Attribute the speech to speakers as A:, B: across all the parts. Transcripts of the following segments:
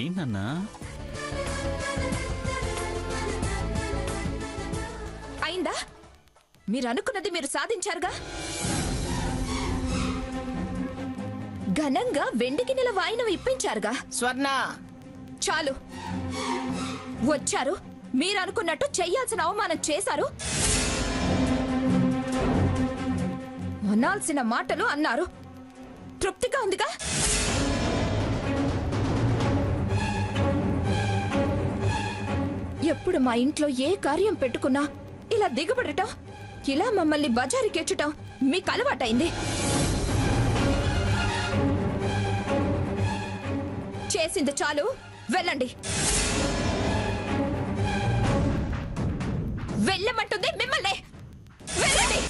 A: ఏంటన్నా?
B: అయిందా? మీరు అనుకున్నది మీరు సాధించారుగా. ఘనంగా వెండి గిన్నెల వాయినం ఇప్పించారుగా.
C: స్వర్ణ
B: చాలు. వచ్చారు, మీరు అనుకున్నట్టు చెయ్యాల్సిన అవమానం చేశారు, అనాల్సిన మాటలు అన్నారు. తృప్తిగా ఉందిగా. ఎప్పుడు మా ఇంట్లో ఏ కార్యం పెట్టుకున్నా ఇలా దిగుబడటం, ఇలా మమ్మల్ని బజారుకెచ్చటం మీకు అలవాటైంది. చేసింది చాలు, వెళ్ళండి. వెళ్ళమంటుంది మిమ్మల్ని. వెళ్ళండి.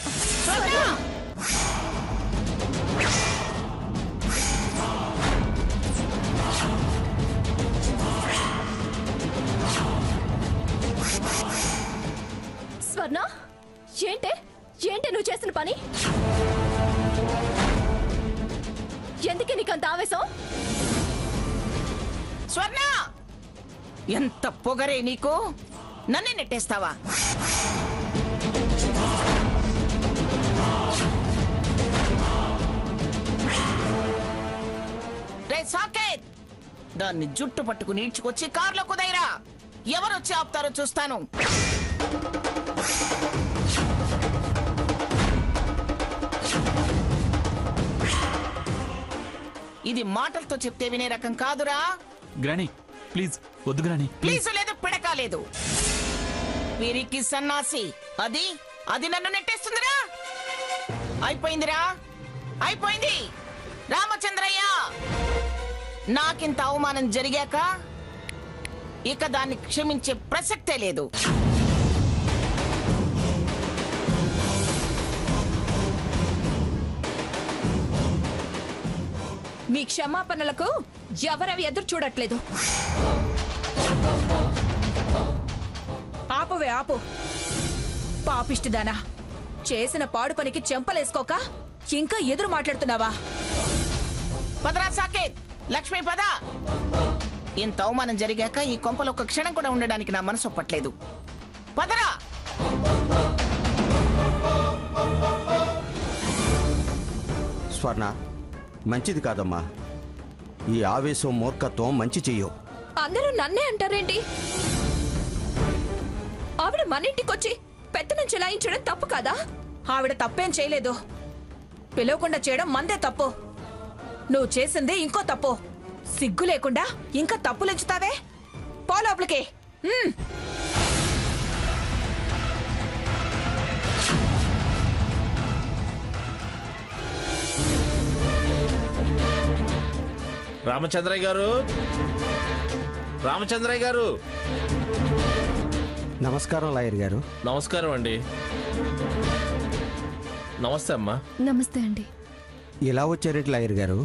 B: స్వర్ణ, ఏంటే నువ్వు చేసిన పని? ఎందుకే నీకంత ఆవేశం?
C: స్వర్ణ, ఎంత పొగరే నీకు! నన్నే నెట్టేస్తావా? రే సాకేత్, దాన్ని జుట్టు పట్టుకుని ఈడ్చుకొచ్చి కారులో కుదైరా. ఎవరొచ్చి ఆపుతారో చూస్తాను. ఇది మాటలతో చెప్తే వినే రకం కాదురా.
A: గ్రానీ ప్లీజ్ వద్దు. గ్రానీ
C: ప్లీజ్ లేదు, పిడక లేదు. వీరికి సన్నాసి. అది నన్ను నెట్టేస్తుందిరా. అయిపోయిందిరా, అయిపోయింది. రామచంద్రయ్య, నాకింత అవమానం జరిగాక ఇక దాన్ని క్షమించే ప్రసక్తే లేదు.
B: మీ క్షమాపణలకు ఎవరవి ఎదురు చూడట్లేదు. ఆపువే ఆపు. పాపిష్టిదానా, చేసిన పాడు పనికి చెంపలేసుకోక ఇంకా ఎదురు మాట్లాడుతున్నావా?
C: పదరా సాకేత్, లక్ష్మీ పద. ఇంత అవమానం జరిగాక ఈ కొంపలో ఒక క్షణం కూడా ఉండడానికి నా మనసు ఒప్పట్లేదు. పదరా.
D: స్వర్ణ, మంచిది కాదమ్మా. ఈ ఆవేశం, మూర్ఖత్వం మంచి చెయ్యవు.
B: అందరూ నన్నే అంటారేంటి? ఆవిడ మన ఇంటికొచ్చి పెత్తనం చెలాయించడం తప్పు కాదా?
E: ఆవిడ తప్పేం చేయలేదు. పిలవకుండా చేయడం మందే తప్పు. నువ్వు చేసింది ఇంకో తప్పు. సిగ్గు లేకుండా ఇంకా తప్పులెంచుతావే. పో లోపలికి.
F: రామచంద్రయ్య గారు, రామచంద్రయ్య గారు.
D: నమస్కారం లాయర్ గారు.
F: నమస్కారం అండి. నమస్తే అమ్మా.
G: నమస్తే అండి.
D: ఇలా వచ్చారేంటి లాయర్ గారు?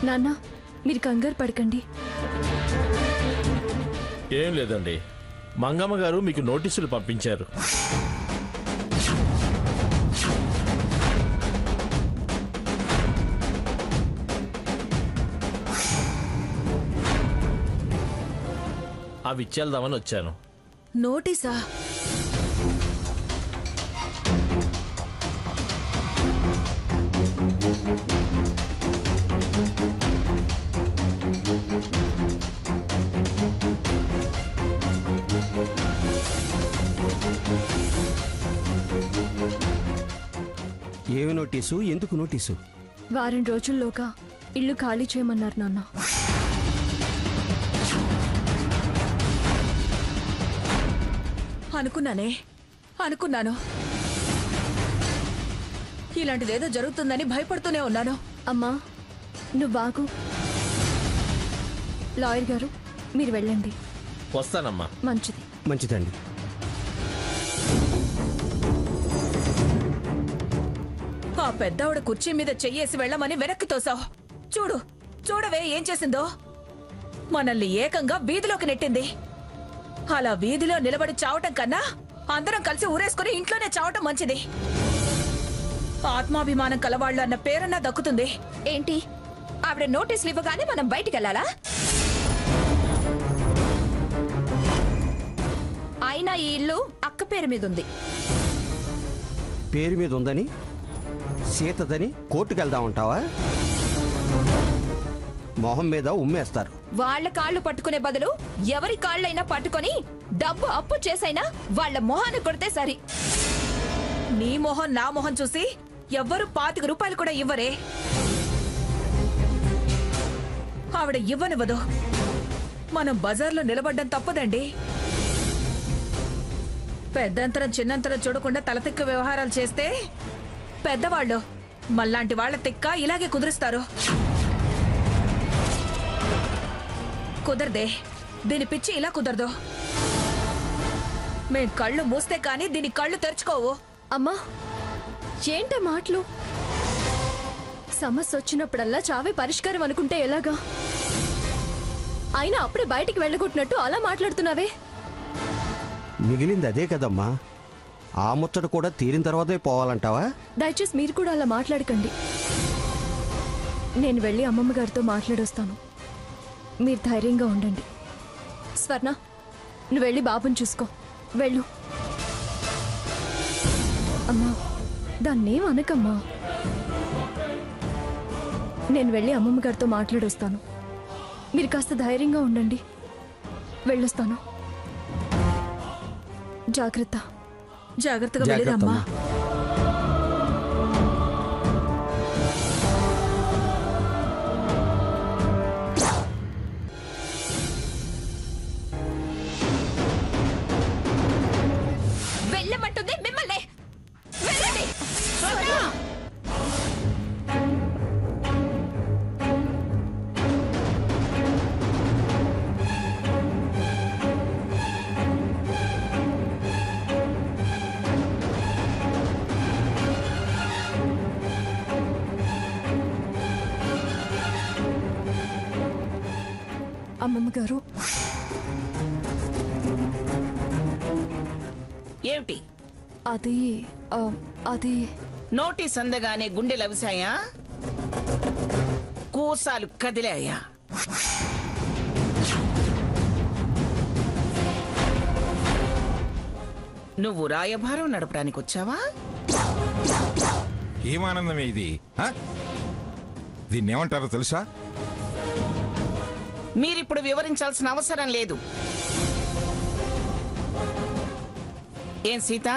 G: నాన్న, మీరు కంగారు పడకండి.
F: ఏం లేదండి, మంగమ్మ గారు మీకు నోటీసులు పంపించారు. అవి ఇచ్చేద్దామని వచ్చాను.
E: నోటీసా?
D: ఏమి నోటీసు? ఎందుకు నోటీసు?
G: వారం రోజుల్లోగా ఇల్లు ఖాళీ చేయమన్నారు నాన్న.
E: అనుకున్నాను. ఇలాంటిదేదో జరుగుతుందని భయపడుతూనే ఉన్నాను.
G: అమ్మా, నువ్వు బాగు. లాయర్ గారు, మీరు వెళ్ళండి.
F: వస్తానమ్మా.
G: మంచిది.
D: మంచిదండి.
E: ఆ పెద్దావిడ కుర్చీ మీద చెయ్యేసి వెళ్ళమని వెనక్కి తోసావు. చూడవే ఏం చేసిందో. మనల్ని ఏకంగా వీధిలోకి నెట్టింది. అలా వీధిలో నిలబడి చావటం కన్నా అందరం కలిసి ఊరేసుకుని ఇంట్లోనే చావటం మంచిది. ఆత్మాభిమానం కలవాళ్ళు అన్న పేరన్నా దక్కుతుంది.
B: ఏంటి ఆవిడ నోటీసులు ఇవ్వగానే మనం బయటికి వెళ్ళాలా? అయినా ఈ ఇల్లు అక్క పేరు మీద ఉంది.
D: పేరు మీద ఉందని సీతదని కోర్టుకు వెళ్దామంటావా? మొహం మీద ఉమ్మేస్తారు.
B: వాళ్ళ కాళ్ళు పట్టుకునే బదులు ఎవరి కాళ్ళైనా పట్టుకొని డబ్బు అప్పు చేసైనా వాళ్ళ మొహాన్ని కొడితే సరి.
E: నీ మొహం నా మొహం చూసి ఎవ్వరు 25 రూపాయలు కూడా ఇవ్వరే. ఆవిడ ఇవ్వనివ్వదు. మనం బజార్లో నిలబడ్డం తప్పదండి. పెద్దంతరం చిన్నంతరం చూడకుండా తలతిక్క వ్యవహారాలు చేస్తే పెద్దవాళ్ళు మళ్ళాంటి వాళ్ళ తిక్క ఇలాగే కుదురుస్తారు. కుదరదే. దీని పిచ్చి ఇలా కుదరదు. మేం కళ్ళు మూస్తే కాని దీని కళ్ళు తెరుచుకోవు.
G: అమ్మా, ఏంట మాటలు? సమస్య వచ్చినప్పుడల్లా చావే పరిష్కారం అనుకుంటే ఎలాగా? అయినా అప్పుడే బయటికి వెళ్ళగొట్టినట్టు అలా మాట్లాడుతున్నావే.
D: మిగిలింది అదే కదమ్మా. ఆ ముచ్చట కూడా తీరిన తర్వాతే పోవాలంటావా?
G: దయచేసి మీరు కూడా అలా మాట్లాడకండి. నేను వెళ్ళి అమ్మమ్మ గారితో మాట్లాడొస్తాను. మీరు ధైర్యంగా ఉండండి. స్వర్ణ, నువ్వు వెళ్ళి బాబుని చూసుకో. వెళ్ళు. అమ్మా, దాన్నేం అనకమ్మా. నేను వెళ్ళి అమ్మమ్మ గారితో మాట్లాడొస్తాను. మీరు కాస్త ధైర్యంగా ఉండండి. వెళ్ళొస్తాను. జాగ్రత్త.
E: జాగ్రత్తగా వెళ్ళిరమ్మా.
B: వెళ్ళమంటుంది మిమ్మల్ని. వెళ్ళండి.
G: అమ్మమ్మ గారు,
C: ఏమిటి?
G: అది అది
C: నోటీస్ అందగానే గుండెలు అవిసాయా? కూసాలు కదిలాయా? నువ్వు రాయభారం నడపడానికి వచ్చావా?
H: ఏమానందమే ఇది? దీన్ని ఏమంటారో తెలుసా?
C: మీరిప్పుడు వివరించాల్సిన అవసరం లేదు. ఏం సీత,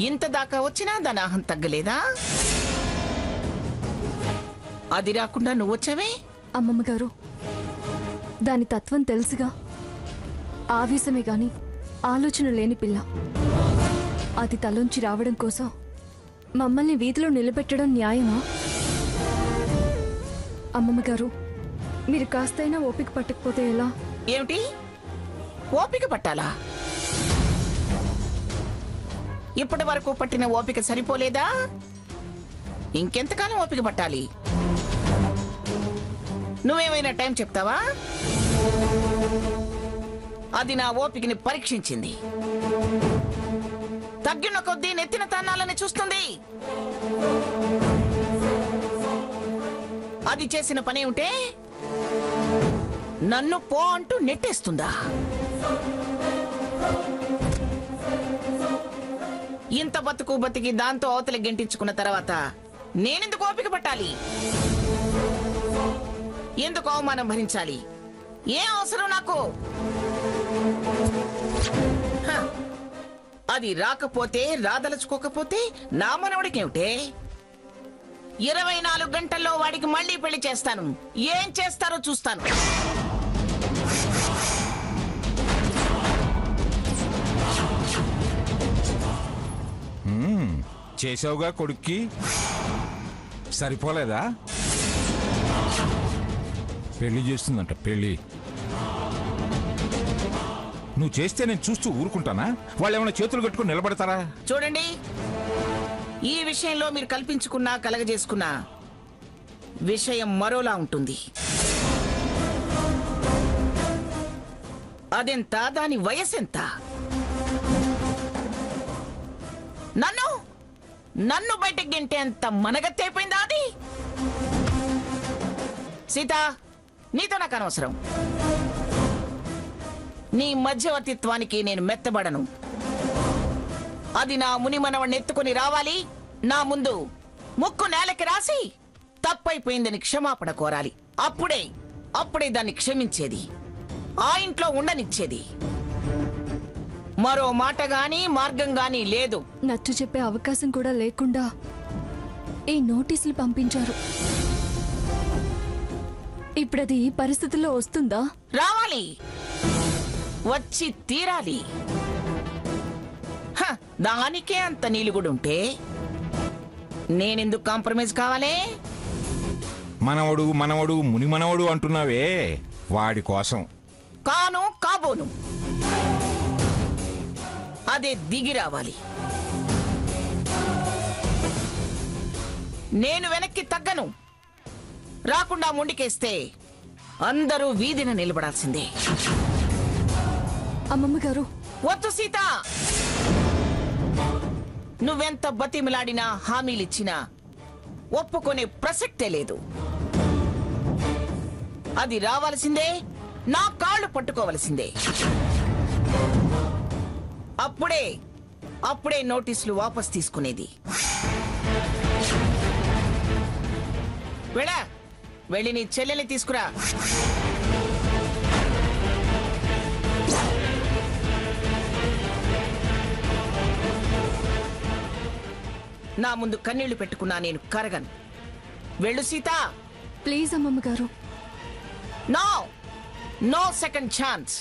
C: ఇంత దాకా వచ్చినా దాని ఆహం తగ్గలేదా? అది రాకుండా నువ్వు వచ్చావే?
G: అమ్మమ్మ గారు, దాని తత్వం తెలుసుగా. ఆవేశమే గాని ఆలోచన లేని పిల్ల. అది తలోంచి రావడం కోసం మమ్మల్ని వీధిలో నిలబెట్టడం న్యాయమా? అమ్మమ్మ గారు, మీరు కాస్తైనా ఓపిక పట్టకపోతే ఎలా?
C: ఏమిటి? ఓపిక పట్టాలా? ఇప్పటి వరకు పట్టిన ఓపిక సరిపోలేదా? ఇంకెంతకాలం ఓపిక పట్టాలి? నువ్వేమైనా టైం చెప్తావా? అది నా ఓపికని పరీక్షించింది. తగ్గిన కొద్దీ నెత్తిన తన్నాలని చూస్తుంది. అది చేసిన పని ఉంటే నన్ను పో అంటూ నెట్టేస్తుందా? ఇంత బతుకు బతికి దాంతో అవతలి గెంటించుకున్న తర్వాత నేనెందుకు ఓపిక పట్టాలి? ఎందుకు అవమానం భరించాలి? ఏం అవసరం నాకు? అది రాకపోతే, రాదలుచుకోకపోతే నా మనవడికేమిటే? 24 గంటల్లో వాడికి మళ్ళీ పెళ్లి చేస్తాను. ఏం చేస్తారో చూస్తాను.
H: చేసావుగా కొడుక్కి, సరిపోలేదా? పెళ్లి చేస్తుందంట. పెళ్లి నువ్వు చేస్తే నేను చూస్తూ ఊరుకుంటానా? వాళ్ళు ఏమైనా చేతులు కట్టుకుని నిలబడతారా?
C: చూడండి, ఈ విషయంలో మీరు కల్పించుకున్నా కలగజేసుకున్నా విషయం మరోలా ఉంటుంది. అదెంత, దాని వయసెంత? నన్ను బయటకు గెంటే అంత మనగత్తైపోయిందా అది? సీత, నీతో నాకు అనవసరం. నీ మధ్యవర్తిత్వానికి నేను మెత్తబడను. అది నా ముని మనవణ్ణి ఎత్తుకుని రావాలి, నా ముందు ముక్కు నేలకి రాసి తప్పైపోయిందని క్షమాపణ కోరాలి. అప్పుడే దాన్ని క్షమించేది, ఆ ఇంట్లో ఉండనిచ్చేది. మరో మాట గాని మార్గం గాని లేదు.
G: నచ్చ చెప్పే అవకాశం కూడా లేకుండా ఈ నోటీసులు పంపించారు. ఇప్పుడది ఈ పరిస్థితుల్లో వస్తుందా?
C: రావాలి, వచ్చి తీరాలి. దానికే అంత నీలుగుడుంటే నేనెందుకు కాంప్రమైజ్ కావాలే?
H: మనవడు మనవడు ముని మనవడు అంటున్నావే, వాడి కోసం.
C: కాను, కాబోను. అదే దిగి రావాలి. నేను వెనక్కి తగ్గను. రాకుండా ముండికేస్తే అందరూ వీధిన నిలబడాల్సిందే.
G: అమ్మమ్మ గారు,
C: వద్దు సీత. నువ్వెంత బతిమిలాడినా హామీలిచ్చినా ఒప్పుకునే ప్రసక్తే లేదు. అది రావాల్సిందే, నా కాళ్ళు పట్టుకోవలసిందే. అప్పుడే నోటీసులు వాపస్ తీసుకునేది. వెళ్ళి నీ చెల్లెల్ని తీసుకురా. నా ముందు కన్నీళ్లు పెట్టుకున్నా నేను కరగను. వెళ్ళు సీత.
G: ప్లీజ్ అమ్మమ్మ గారు.
C: No second chance,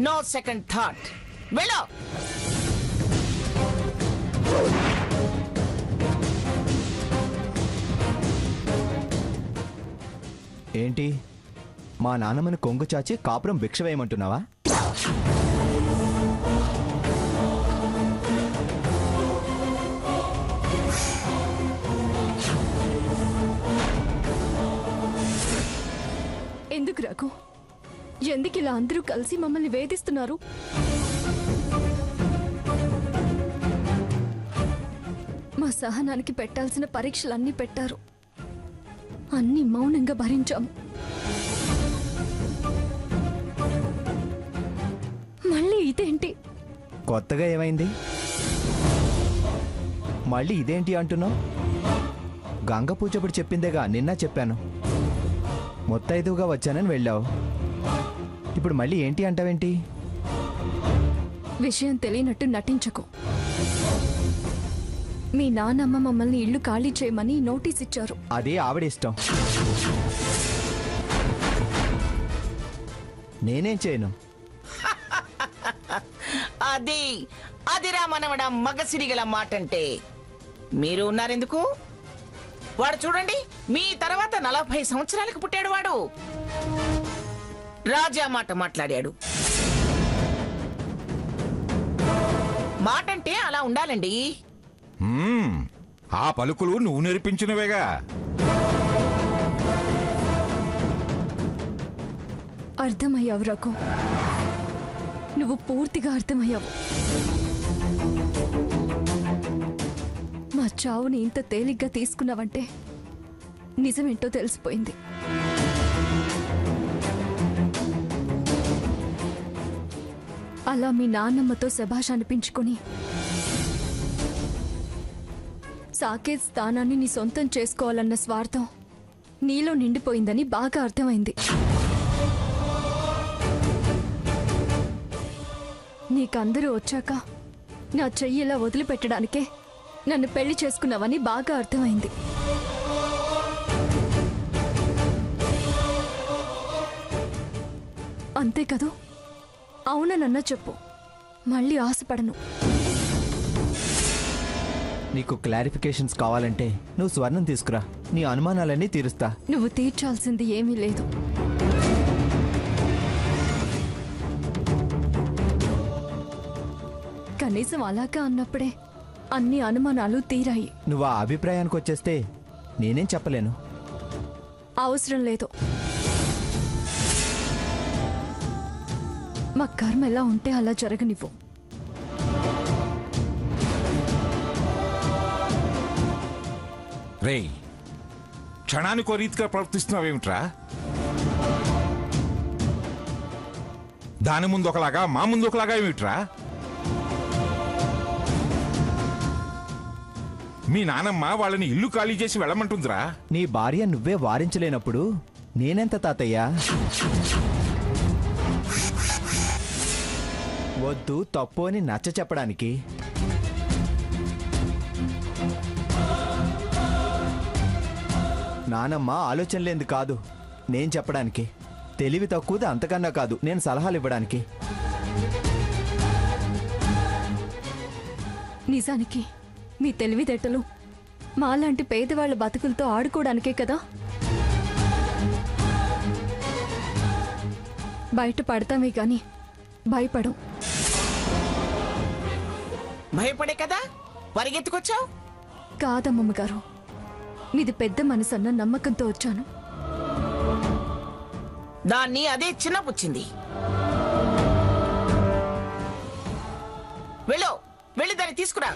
C: no second thought. వెళ్ళు.
I: ఏంటి, మా నాన్నమ్మని కొంగు చాచి కాపురం భిక్ష వేయమంటున్నావా?
G: ఎందుకు రఘు, ఎందుకు ఇలా అందరూ కలిసి మమ్మల్ని వేధిస్తున్నారు? మా సహనానికి పెట్టాల్సిన పరీక్షలన్నీ పెట్టారు, అన్ని మౌనంగా భరించాము. మళ్ళీ ఇదేంటి?
I: కొత్తగా ఏమైంది? మళ్ళీ ఇదేంటి అంటున్నావు? గంగ పూజప్పుడు చెప్పిందేగా నిన్న చెప్పాను. మొత్తైదుగా వచ్చానని వెళ్ళావు, ఇప్పుడు మళ్ళీ ఏంటి అంటావేంటి?
G: విషయం తెలియనట్టు నటించకు. మీ నాన్నమ్మ మమ్మల్ని ఇల్లు ఖాళీ చేయమని నోటీస్ ఇచ్చారు.
I: అదే ఆవిడ ఇష్టం, నేనేం చేయను.
C: అదిరా మనవడ మగసిరిగల మాట అంటే. మీరు ఉన్నారెందుకు? వాడు చూడండి, మీ తర్వాత 40 సంవత్సరాలకు పుట్టాడు వాడు. రాజా మాట మాట్లాడాడు. మాటంటే అలా ఉండాలండి.
H: ఆ పలుకులు నువ్వు నేర్పించినవేగా.
G: అర్థమయ్యావు రఘు, నువ్వు పూర్తిగా అర్థమయ్యావు. మా చావుని ఇంత తేలిగ్గా తీసుకున్నావంటే నిజమేంటో తెలిసిపోయింది. అలా మీ నాన్నమ్మతో శభాష్ అనిపించుకొని సాకేత్ స్థానాన్ని నీ సొంతం చేసుకోవాలన్న స్వార్థం నీలో నిండిపోయిందని బాగా అర్థమైంది. నీకందరూ వచ్చాక నా చెయ్యి ఇలా వదిలిపెట్టడానికే నన్ను పెళ్లి చేసుకున్నావని బాగా అర్థమైంది. అంతే కదూ? అవునన్నా చెప్పు, మళ్ళీ ఆశపడను.
I: నీకు క్లారిఫికేషన్స్ కావాలంటే నువ్వు స్వర్ణం తీసుకురా, నీ అనుమానాలన్నీ తీరుస్తా.
G: నువ్వు తీర్చాల్సింది ఏమీ లేదు. కనీసం అలాగా అన్నప్పుడే అన్ని అనుమానాలు తీరాయి.
I: నువ్వు ఆ అభిప్రాయానికి వచ్చేస్తే నేనేం చెప్పలేను.
G: అవసరం లేదు. మా కర్మ ఎలా ఉంటే అలా జరగనివ్వు.
H: రేయ్, క్షణానికో రీతిగా ప్రవర్తిస్తున్నావేమిట్రా? దాని ముందు ఒకలాగా మా ముందు ఒకలాగా ఏమిట్రా? మీ నానమ్మ వాళ్ళని ఇల్లు ఖాళీ చేసి వెళ్ళమంటుందిరా.
I: నీ భార్య నువ్వే వారించలేనప్పుడు నేనెంత తాతయ్యా? వద్దు తప్పు అని నచ్చ చెప్పడానికి. నానమ్మ ఆలోచనలేంది కాదు నేను చెప్పడానికి. తెలివి తక్కువది అంతకన్నా కాదు నేను సలహాలు ఇవ్వడానికి.
G: నిజానికి మీ తెలివితేటలు మాలాంటి పేదవాళ్ళ బతుకులతో ఆడుకోవడానికే కదా. బయట పడతామే గాని భయపడం.
C: భయపడే కదా పరిగెత్తుకొచ్చావు?
G: కాదమ్మమ్మ గారు, మీది పెద్ద మనసన్న నమ్మకంతో వచ్చాను.
C: దాన్ని అదే చిన్నపుచ్చింది. వెళ్ళి దాన్ని తీసుకురా.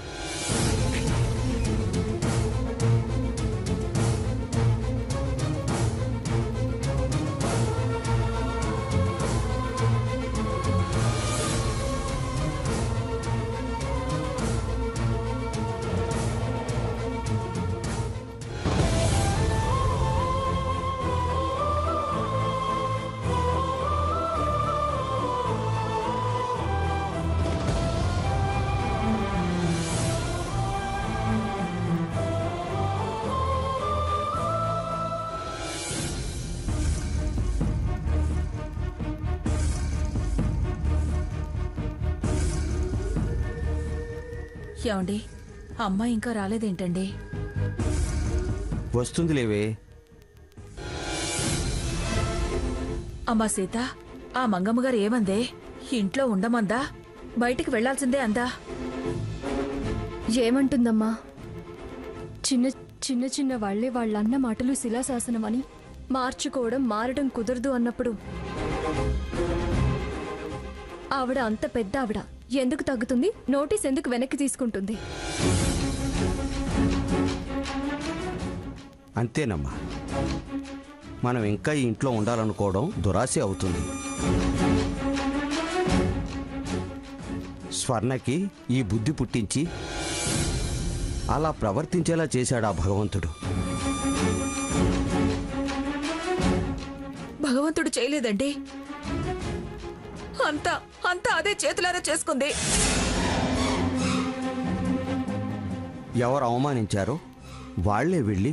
E: ఏమండి, అమ్మాయి ఇంకా రాలేదేంటండి?
D: వస్తుంది లేవే.
E: అమ్మా సీత, ఆ మంగమ్మ గారు ఏమందే? ఇంట్లో ఉండమందా? బయటికి వెళ్లాల్సిందే అందా?
G: ఏమంటుందమ్మా? చిన్న చిన్న చిన్న వాళ్లే వాళ్ళన్న మాటలు శిలాశాసనమని మార్చుకోవడం మారడం కుదరదు అన్నప్పుడు ఆవిడ అంత పెద్ద ఆవిడ ఎందుకు తగ్గుతుంది? నోటీస్ ఎందుకు వెనక్కి తీసుకుంటుంది?
D: అంతేనమ్మా, మనం ఇంకా ఈ ఇంట్లో ఉండాలనుకోవడం దురాశ అవుతుంది. స్వర్ణకి ఈ బుద్ధి పుట్టించి అలా ప్రవర్తించేలా చేశాడు ఆ భగవంతుడు.
E: భగవంతుడు చేయలేదండి, అంతా అంతా అదే చేతులారా చేసుకుంది.
D: ఎవరు అవమానించారో వాళ్లే వెళ్ళి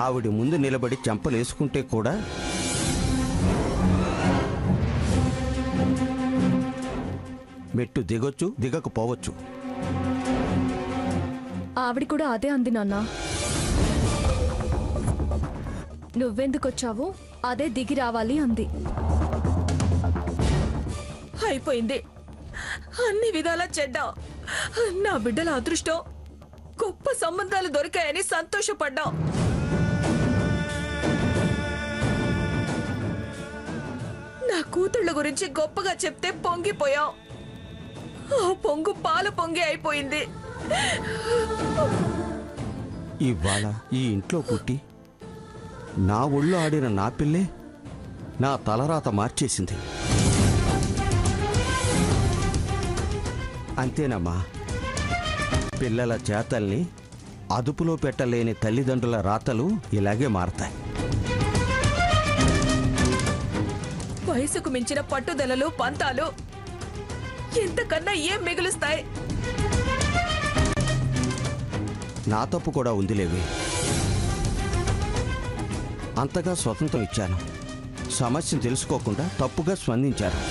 D: ఆవిడ ముందు నిలబడి చెంపలేసుకుంటే కూడా మెట్టు దిగొచ్చు, దిగకపోవచ్చు.
G: ఆవిడ కూడా అదే అంది నాన్న. నువ్వెందుకొచ్చావో అదే దిగి రావాలి అంది.
E: అయిపోయింది, అన్ని విధాలా చెడ్డా. నా బిడ్డల అదృష్టం గొప్ప సంబంధాలు దొరికాయని సంతోషపడ్డాం. నా కూతుళ్ళ గురించి గొప్పగా చెప్తే పొంగిపోయాం. ఆ పొంగు పాలు పొంగి అయిపోయింది.
D: ఇవాళ ఈ ఇంట్లో పుట్టి నా ఒళ్ళో ఆడిన నా పిల్లే నా తలరాత మార్చేసింది. అంతేనమ్మా, పిల్లల చేతల్ని అదుపులో పెట్టలేని తల్లిదండ్రుల రాతలు ఇలాగే మారతాయి.
E: వయసుకు మించిన పట్టుదలలు పంతాలు ఇంతకన్నా ఏం మిగులుస్తాయి?
D: నా తప్పు కూడా ఉందిలేవి. అంతగా స్వతంత్రం ఇచ్చాను, సమస్యను తెలుసుకోకుండా తప్పుగా స్పందించారు.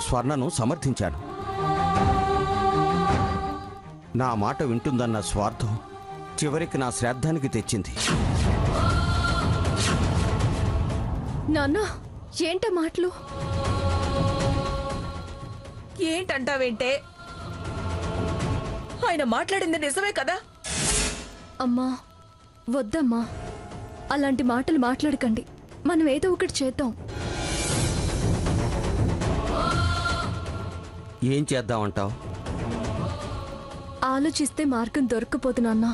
D: స్వర్ణను సమర్థించాను. నా మాట వింటుందన్న స్వార్థం చివరికి నా శ్రాద్ధానికి తెచ్చింది.
G: నాన్న, ఏంట మాటలు?
E: ఏంటంటావేంటే? ఆయన మాట్లాడింది నిజమే కదా?
G: అమ్మా వద్దమ్మా, అలాంటి మాటలు మాట్లాడకండి. మనం ఏదో ఒకటి చేద్దాం.
D: ఏం చేద్దామంటావు?
G: ఆలోచిస్తే మార్గం దొరకపోదు నాన్న.